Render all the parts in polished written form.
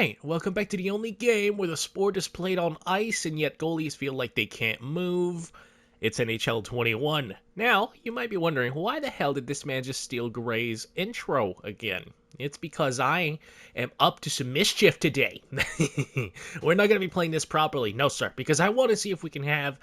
Alright, welcome back to the only game where the sport is played on ice and yet goalies feel like they can't move. It's NHL 21. Now, you might be wondering, why the hell did this man just steal Gray's intro again? It's because I am up to some mischief today. We're not going to be playing this properly, no sir, because I want to see if we can have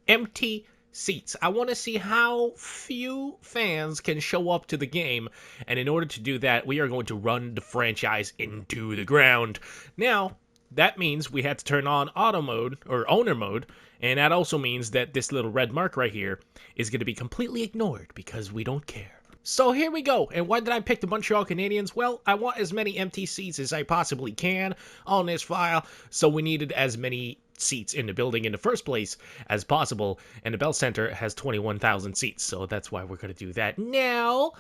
empty seats. I want to see how few fans can show up to the game, and in order to do that, we are going to run the franchise into the ground. Now, that means we had to turn on auto mode, or owner mode, and that also means that this little red mark right here is going to be completely ignored because we don't care. So here we go, and why did I pick the Montreal Canadiens? Well, I want as many empty seats as I possibly can on this file, so we needed as many seats in the building in the first place as possible, and the Bell Center has 21,000 seats, so that's why we're going to do that. Now,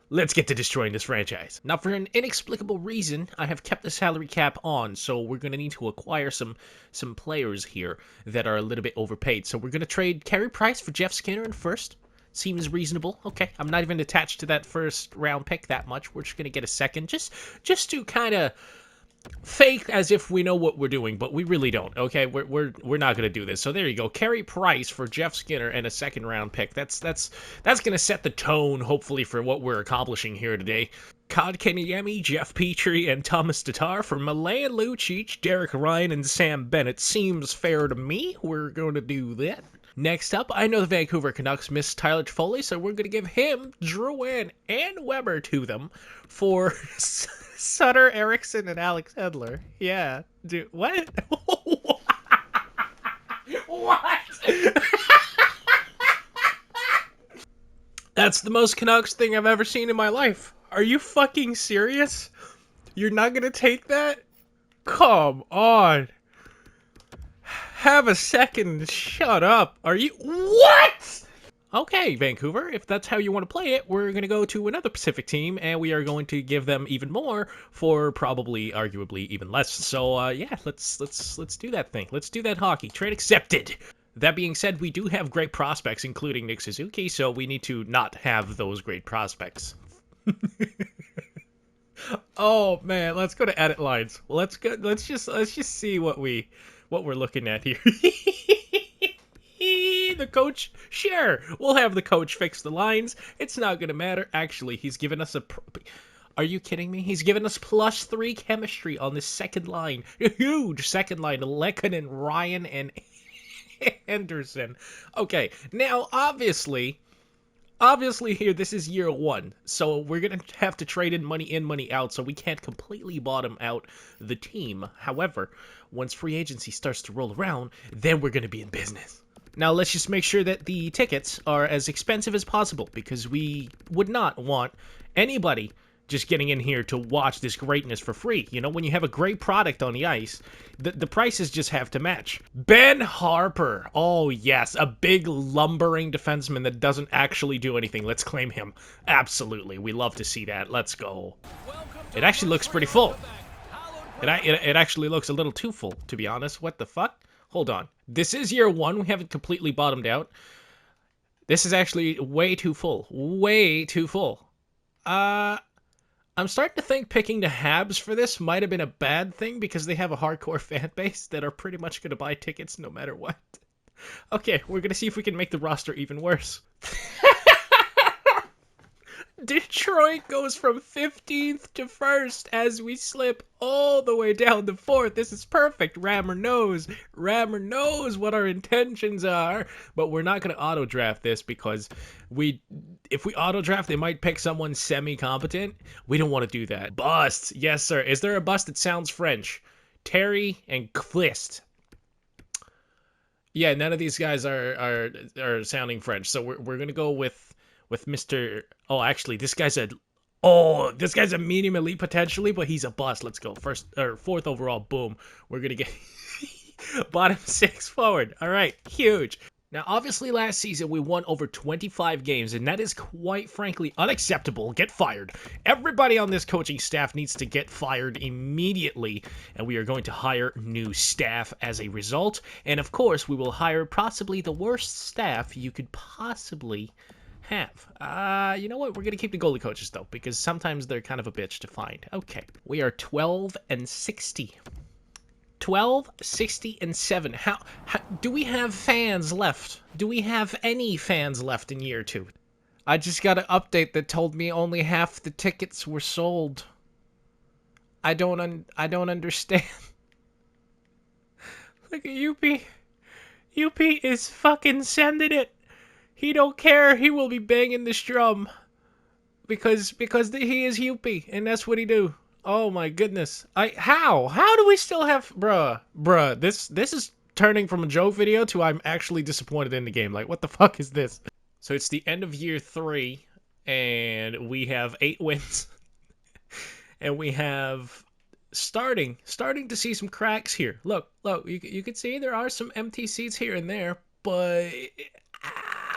let's get to destroying this franchise. Now, for an inexplicable reason, I have kept the salary cap on, so we're going to need to acquire some players here that are a little bit overpaid. So we're going to trade Carey Price for Jeff Skinner in first. Seems reasonable. Okay, I'm not even attached to that first round pick that much. We're just going to get a second, just to kind of fake as if we know what we're doing, but we really don't. Okay, we're not gonna do this. So there you go, Carey Price for Jeff Skinner and a second round pick. That's gonna set the tone, hopefully, for what we're accomplishing here today. Kotkaniemi, Jeff Petrie, and Thomas Tatar for Milan Lucic, Derek Ryan, and Sam Bennett. Seems fair to me. We're going to do that. Next up, I know the Vancouver Canucks missed Tyler Toffoli, so we're going to give him, Drouin, and Weber to them for Sutter, Erickson, and Alex Edler. Yeah. Dude, what? What? That's the most Canucks thing I've ever seen in my life. Are you fucking serious? You're not going to take that? Come on. Have a second. Shut up. Are you... What? Okay, Vancouver, if that's how you want to play it, we're going to go to another Pacific team, and we are going to give them even more for probably, arguably, even less. So, yeah, let's do that thing. Let's do that hockey. Trade accepted. That being said, we do have great prospects, including Nick Suzuki, so we need to not have those great prospects. Oh, man, let's go to edit lines. Well, let's just see what we're looking at here. The coach, sure, we'll have the coach fix the lines. It's not gonna matter. Actually, he's given us are you kidding me? He's given us +3 chemistry on this second line. A huge second line. Lehkonen, Ryan, and Henderson. Okay, now, obviously here, this is year one, so we're gonna have to trade in, money out, so we can't completely bottom out the team. However, once free agency starts to roll around, then we're gonna be in business. Now, let's just make sure that the tickets are as expensive as possible, because we would not want anybody just getting in here to watch this greatness for free. You know, when you have a great product on the ice, the prices just have to match. Ben Harper. Oh, yes, a big lumbering defenseman that doesn't actually do anything. Let's claim him. Absolutely. We love to see that. Let's go. It actually looks pretty full. It actually looks a little too full, to be honest. What the fuck? Hold on. This is year one. We haven't completely bottomed out. This is actually way too full. Way too full. I'm starting to think picking the Habs for this might have been a bad thing because they have a hardcore fan base that are pretty much going to buy tickets no matter what. Okay, we're going to see if we can make the roster even worse. Detroit goes from 15th to 1st as we slip all the way down to 4th. This is perfect. Rammer knows what our intentions are. But we're not going to auto-draft this because if we auto-draft, they might pick someone semi-competent. We don't want to do that. Bust. Yes, sir. Is there a bust that sounds French? Terry and Klist. Yeah, none of these guys are sounding French. So we're going to go with Mr. Oh, actually, this guy's a medium elite potentially, but he's a bust. Let's go. 4th overall. Boom. We're going to get bottom 6 forward. All right. Huge. Now, obviously, last season, we won over 25 games, and that is quite frankly unacceptable. Get fired. Everybody on this coaching staff needs to get fired immediately, and we are going to hire new staff as a result. And, of course, we will hire possibly the worst staff you could possibly have? You know what? We're gonna keep the goalie coaches though, because sometimes they're kind of a bitch to find. Okay, we are 12 and 60. 12, 60, and 7. How do we have fans left? Do we have any fans left in year 2? I just got an update that told me only half the tickets were sold. I don't understand. Look at UP. UP is fucking sending it. He don't care. He will be banging this drum because he is UP and that's what he do. Oh my goodness. How do we still have bruh, this is turning from a joke video to I'm actually disappointed in the game. Like, what the fuck is this? So it's the end of year 3 and we have 8 wins. And we have starting to see some cracks here. Look, you can see there are some empty seats here and there, but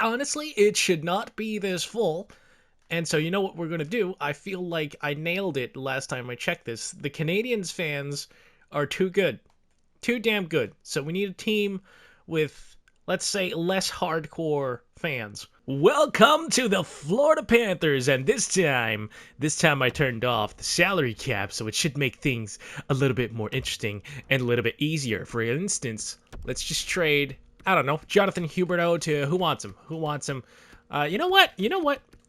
honestly, it should not be this full. And so you know what we're going to do? I feel like I nailed it last time I checked this. The Canadiens fans are too good. Too damn good. So we need a team with, let's say, less hardcore fans. Welcome to the Florida Panthers, and this time I turned off the salary cap, so it should make things a little bit more interesting and a little bit easier. For instance, let's just trade, I don't know, Jonathan Huberdeau to who wants him? You know what?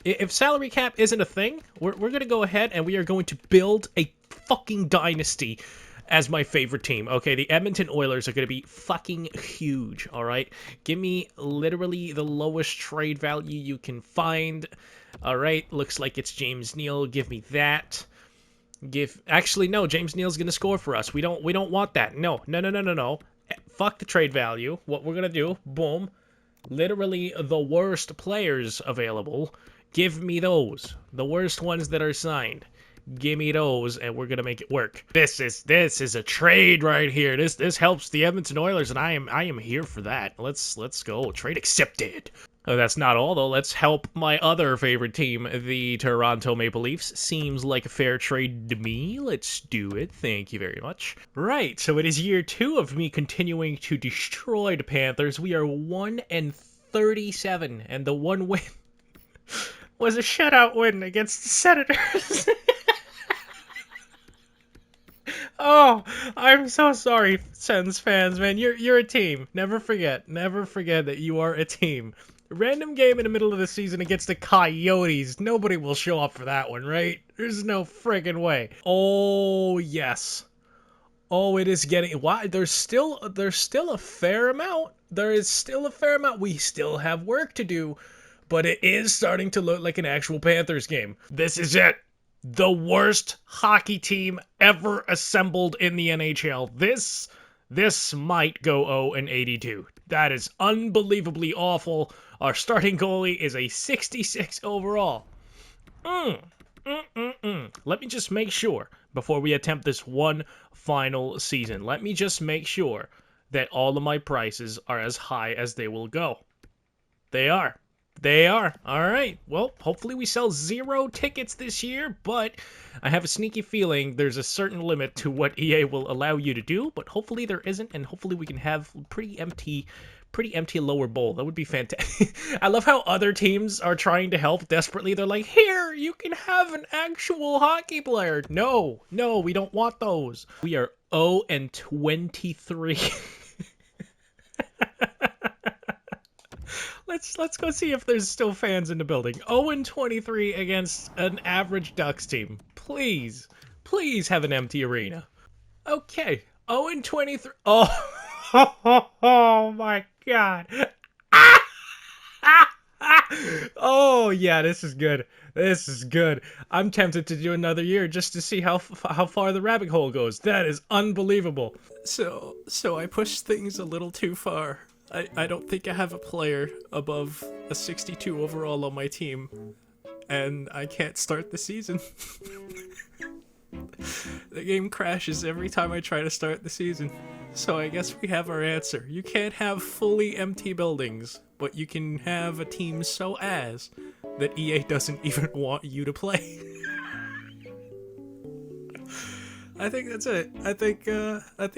If salary cap isn't a thing, we're going to go ahead and we are going to build a fucking dynasty as my favorite team. Okay, the Edmonton Oilers are going to be fucking huge, all right? Give me literally the lowest trade value you can find. All right, looks like it's James Neal. Give me that. Actually, no, James Neal's going to score for us. We don't want that. No. Fuck the trade value. What we're going to do, boom, literally the worst players available. Give me those. The worst ones that are signed. Give me those, and we're gonna make it work. This is a trade right here. This helps the Edmonton Oilers, and I am here for that. Let's go. Trade accepted. Oh, that's not all though. Let's help my other favorite team, the Toronto Maple Leafs. Seems like a fair trade to me. Let's do it. Thank you very much. Right, so it is year 2 of me continuing to destroy the Panthers. We are 1 and 37, and the one win was a shutout win against the Senators. Oh, I'm so sorry, Sens fans, man. You're a team. Never forget that you are a team. Random game in the middle of the season against the Coyotes. Nobody will show up for that one, right? There's no friggin' way. Oh, yes. Oh, it is getting... Why? There's still a fair amount. There is still a fair amount. We still have work to do, but it is starting to look like an actual Panthers game. This is it. The worst hockey team ever assembled in the NHL. This might go 0-82. That is unbelievably awful. Our starting goalie is a 66 overall. Let me just make sure, before we attempt this one final season, let me just make sure that all of my prices are as high as they will go. They are. All right. Well, hopefully we sell 0 tickets this year, but I have a sneaky feeling there's a certain limit to what EA will allow you to do, but hopefully there isn't, and hopefully we can have pretty empty lower bowl. That would be fantastic. I love how other teams are trying to help desperately. They're like, here, you can have an actual hockey player. No, we don't want those. We are 0-23. Let's go see if there's still fans in the building. 0-23 against an average Ducks team. Please have an empty arena. Okay, 0-23. Oh my God. Oh yeah, this is good. I'm tempted to do another year just to see how far the rabbit hole goes. That is unbelievable. So I pushed things a little too far. I don't think I have a player above a 62 overall on my team, and I can't start the season. The game crashes every time I try to start the season. So I guess we have our answer. You can't have fully empty buildings, but you can have a team so ass that EA doesn't even want you to play. I think that's it. I think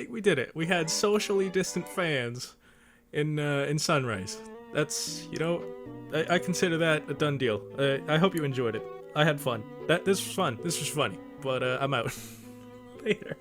we did it. We had socially distant fans in Sunrise. that's, you know, I consider that a done deal. I hope you enjoyed it. I had fun. This was fun. This was funny. But I'm out. Later.